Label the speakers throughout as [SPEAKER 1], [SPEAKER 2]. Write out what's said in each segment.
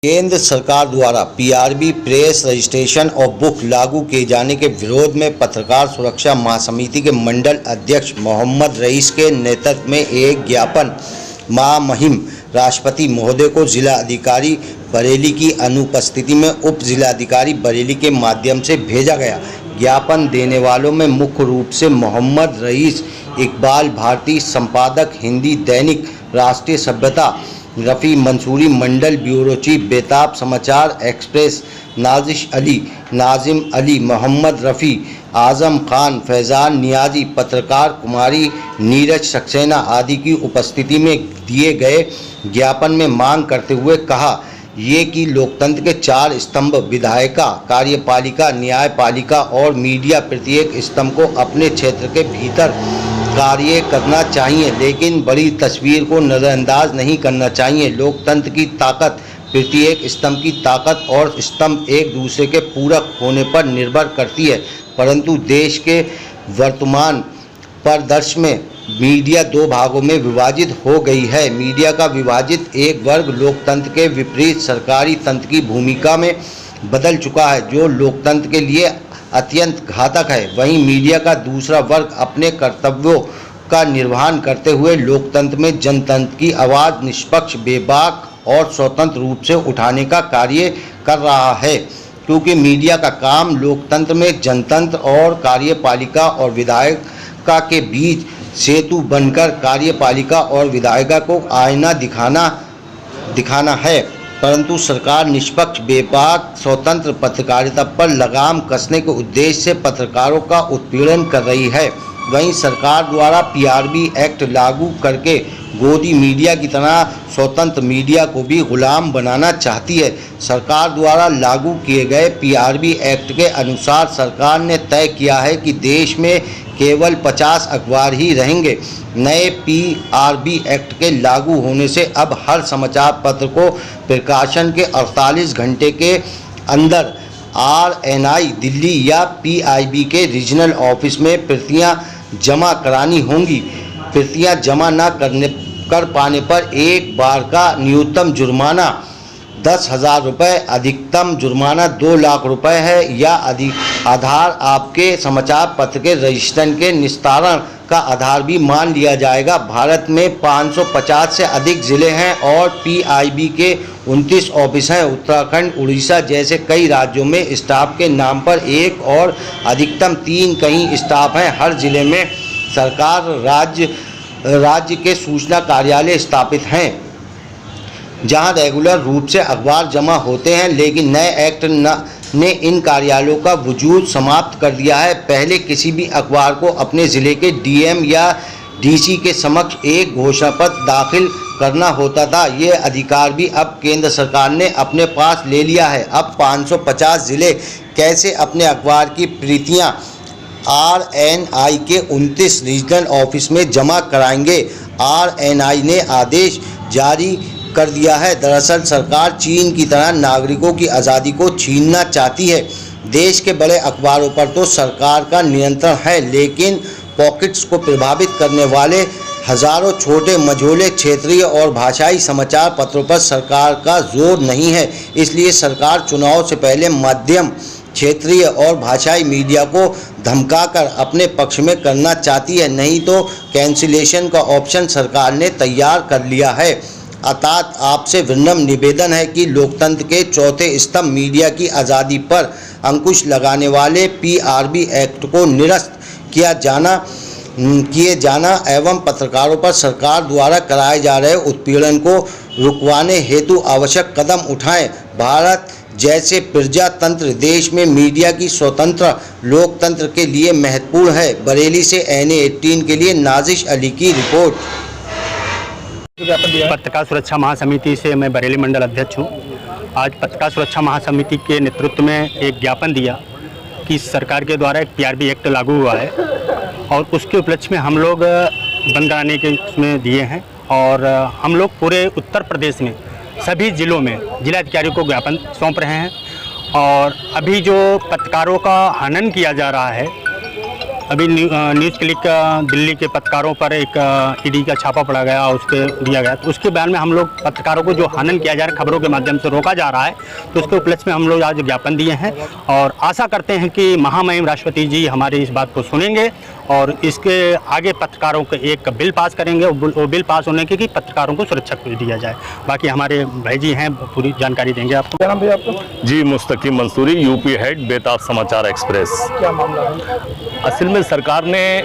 [SPEAKER 1] केंद्र सरकार द्वारा पीआरबी प्रेस रजिस्ट्रेशन और बुक लागू किए जाने के विरोध में पत्रकार सुरक्षा महासमिति के मंडल अध्यक्ष मोहम्मद रईस के नेतृत्व में एक ज्ञापन महामहिम राष्ट्रपति महोदय को जिला अधिकारी बरेली की अनुपस्थिति में उप जिलाधिकारी बरेली के माध्यम से भेजा गया। ज्ञापन देने वालों में मुख्य रूप से मोहम्मद रईस, इकबाल भारती, संपादक हिंदी दैनिक राष्ट्रीय सभ्यता, रफ़ी मंसूरी, मंडल ब्यूरो चीफ बेताब समाचार एक्सप्रेस, नाजिश अली, नाजिम अली, मोहम्मद रफ़ी, आज़म खान, फैज़ान नियाजी, पत्रकार कुमारी नीरज सक्सेना आदि की उपस्थिति में दिए गए ज्ञापन में मांग करते हुए कहा ये कि लोकतंत्र के 4 स्तंभ विधायिका, कार्यपालिका, न्यायपालिका और मीडिया प्रत्येक स्तंभ को अपने क्षेत्र के भीतर कार्य करना चाहिए, लेकिन बड़ी तस्वीर को नज़रअंदाज नहीं करना चाहिए। लोकतंत्र की ताकत प्रत्येक स्तंभ की ताकत और स्तंभ एक दूसरे के पूरक होने पर निर्भर करती है, परंतु देश के वर्तमान परिदृश्य में मीडिया 2 भागों में विभाजित हो गई है। मीडिया का विभाजित एक वर्ग लोकतंत्र के विपरीत सरकारी तंत्र की भूमिका में बदल चुका है, जो लोकतंत्र के लिए अत्यंत घातक है। वहीं मीडिया का दूसरा वर्ग अपने कर्तव्यों का निर्वहन करते हुए लोकतंत्र में जनतंत्र की आवाज़ निष्पक्ष, बेबाक और स्वतंत्र रूप से उठाने का कार्य कर रहा है, क्योंकि मीडिया का काम लोकतंत्र में जनतंत्र और कार्यपालिका और विधायिका के बीच सेतु बनकर कार्यपालिका और विधायिका को आईना दिखाना है। परंतु सरकार निष्पक्ष, बेबाक, स्वतंत्र पत्रकारिता पर लगाम कसने के उद्देश्य से पत्रकारों का उत्पीड़न कर रही है। वहीं सरकार द्वारा पीआरबी एक्ट लागू करके गोदी मीडिया की तरह स्वतंत्र मीडिया को भी गुलाम बनाना चाहती है। सरकार द्वारा लागू किए गए पीआरबी एक्ट के अनुसार सरकार ने तय किया है कि देश में केवल 50 अखबार ही रहेंगे। नए पीआरबी एक्ट के लागू होने से अब हर समाचार पत्र को प्रकाशन के 48 घंटे के अंदर आरएनआई दिल्ली या पीआईबी के रीजनल ऑफिस में प्रतियां जमा करानी होंगी। प्रतियां जमा न कर पाने पर एक बार का न्यूनतम जुर्माना 10,000 रुपये, अधिकतम जुर्माना 2 लाख रुपए है या आधार आपके समाचार पत्र के रजिस्ट्रेशन के निस्तारण का आधार भी मान लिया जाएगा। भारत में 550 से अधिक ज़िले हैं और पीआईबी के 29 ऑफिस हैं। उत्तराखंड, उड़ीसा जैसे कई राज्यों में स्टाफ के नाम पर 1 और अधिकतम 3 कहीं स्टाफ हैं। हर जिले में सरकार राज्य के सूचना कार्यालय स्थापित हैं जहां रेगुलर रूप से अखबार जमा होते हैं, लेकिन नए एक्ट ने इन कार्यालयों का वजूद समाप्त कर दिया है। पहले किसी भी अखबार को अपने ज़िले के डीएम या डीसी के समक्ष एक घोषणा पत्र दाखिल करना होता था। ये अधिकार भी अब केंद्र सरकार ने अपने पास ले लिया है। अब 550 ज़िले कैसे अपने अखबार की प्रतियां आरएनआई के 29 रीजनल ऑफिस में जमा कराएंगे? आरएनआई ने आदेश जारी कर दिया है। दरअसल सरकार चीन की तरह नागरिकों की आज़ादी को छीनना चाहती है। देश के बड़े अखबारों पर तो सरकार का नियंत्रण है, लेकिन पॉकेट्स को प्रभावित करने वाले हज़ारों छोटे मझोले क्षेत्रीय और भाषाई समाचार पत्रों पर सरकार का जोर नहीं है। इसलिए सरकार चुनाव से पहले मध्यम क्षेत्रीय और भाषाई मीडिया को धमकाकर अपने पक्ष में करना चाहती है, नहीं तो कैंसिलेशन का ऑप्शन सरकार ने तैयार कर लिया है। अर्थात आपसे विनम्र निवेदन है कि लोकतंत्र के 4थे स्तंभ मीडिया की आज़ादी पर अंकुश लगाने वाले पीआरबी एक्ट को निरस्त किए जाना एवं पत्रकारों पर सरकार द्वारा कराए जा रहे उत्पीड़न को रुकवाने हेतु आवश्यक कदम उठाएं। भारत जैसे प्रजातंत्र देश में मीडिया की स्वतंत्र लोकतंत्र के लिए महत्वपूर्ण है। बरेली से NA18 के लिए नाजिश अली की रिपोर्ट।
[SPEAKER 2] पत्रकार सुरक्षा महासमिति से मैं बरेली मंडल अध्यक्ष हूँ। आज पत्रकार सुरक्षा महासमिति के नेतृत्व में एक ज्ञापन दिया कि सरकार के द्वारा एक पीआरबी एक्ट लागू हुआ है और उसके उपलक्ष्य में हम लोग बंद कराने के उसमें दिए हैं और हम लोग पूरे उत्तर प्रदेश में सभी ज़िलों में जिलाधिकारियों को ज्ञापन सौंप रहे हैं। और अभी जो पत्रकारों का हनन किया जा रहा है अभी न्यूज़ क्लिक दिल्ली के पत्रकारों पर एक ईडी का छापा पड़ा गया, उस पर दिया गया, तो उसके बयान में हम लोग पत्रकारों को जो हनन किया जा रहा है, खबरों के माध्यम से रोका जा रहा है, तो उसके उपलक्ष्य में हम लोग आज ज्ञापन दिए हैं और आशा करते हैं कि महामहिम राष्ट्रपति जी हमारी इस बात को सुनेंगे और इसके आगे पत्रकारों को एक बिल पास करेंगे। वो बिल पास होने की कि पत्रकारों को सुरक्षा दिया जाए। बाकी हमारे भाई जी हैं, पूरी जानकारी देंगे आपको।
[SPEAKER 3] क्या नाम भैया आपका?
[SPEAKER 4] जी, मुस्तकीम मंसूरी, यूपी हेड बेताब समाचार एक्सप्रेस।
[SPEAKER 3] क्या मामला है?
[SPEAKER 4] असल में सरकार ने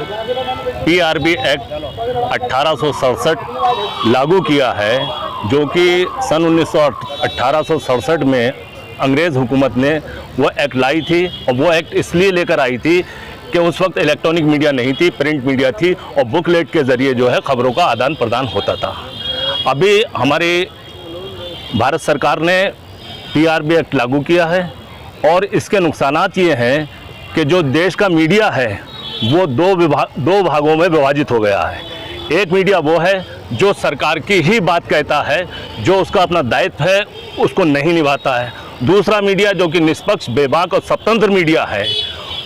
[SPEAKER 4] पीआरबी एक्ट 1867 लागू किया है, जो कि सन 1867 में अंग्रेज़ हुकूमत ने वो एक्ट लाई थी। और वो एक्ट इसलिए लेकर आई थी कि उस वक्त इलेक्ट्रॉनिक मीडिया नहीं थी, प्रिंट मीडिया थी और बुकलेट के ज़रिए जो है खबरों का आदान प्रदान होता था। अभी हमारी भारत सरकार ने पीआरबी एक्ट लागू किया है और इसके नुकसानात ये हैं कि जो देश का मीडिया है वो दो भागों में विभाजित हो गया है। एक मीडिया वो है जो सरकार की ही बात कहता है, जो उसका अपना दायित्व है उसको नहीं निभाता है। दूसरा मीडिया जो कि निष्पक्ष, बेबाक और स्वतंत्र मीडिया है,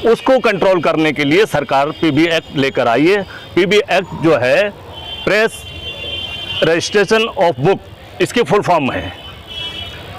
[SPEAKER 4] उसको कंट्रोल करने के लिए सरकार पीबी एक्ट लेकर आई है। पीबी एक्ट जो है प्रेस रजिस्ट्रेशन ऑफ बुक, इसकी फुल फॉर्म है।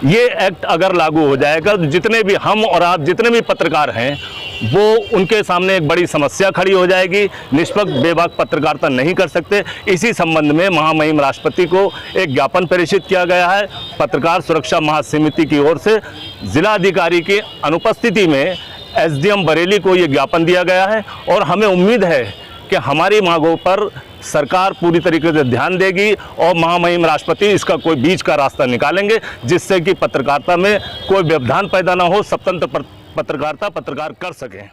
[SPEAKER 4] ये एक्ट अगर लागू हो जाएगा तो जितने भी हम और आप जितने भी पत्रकार हैं वो उनके सामने एक बड़ी समस्या खड़ी हो जाएगी। निष्पक्ष बेबाक पत्रकारिता नहीं कर सकते। इसी संबंध में महामहिम राष्ट्रपति को एक ज्ञापन प्रेषित किया गया है। पत्रकार सुरक्षा महासमिति की ओर से जिलाधिकारी की अनुपस्थिति में एसडीएम बरेली को ये ज्ञापन दिया गया है और हमें उम्मीद है कि हमारी मांगों पर सरकार पूरी तरीके से ध्यान देगी और महामहिम राष्ट्रपति इसका कोई बीच का रास्ता निकालेंगे, जिससे कि पत्रकारिता में कोई व्यवधान पैदा ना हो, स्वतंत्र पत्रकारिता पत्रकार कर सकें।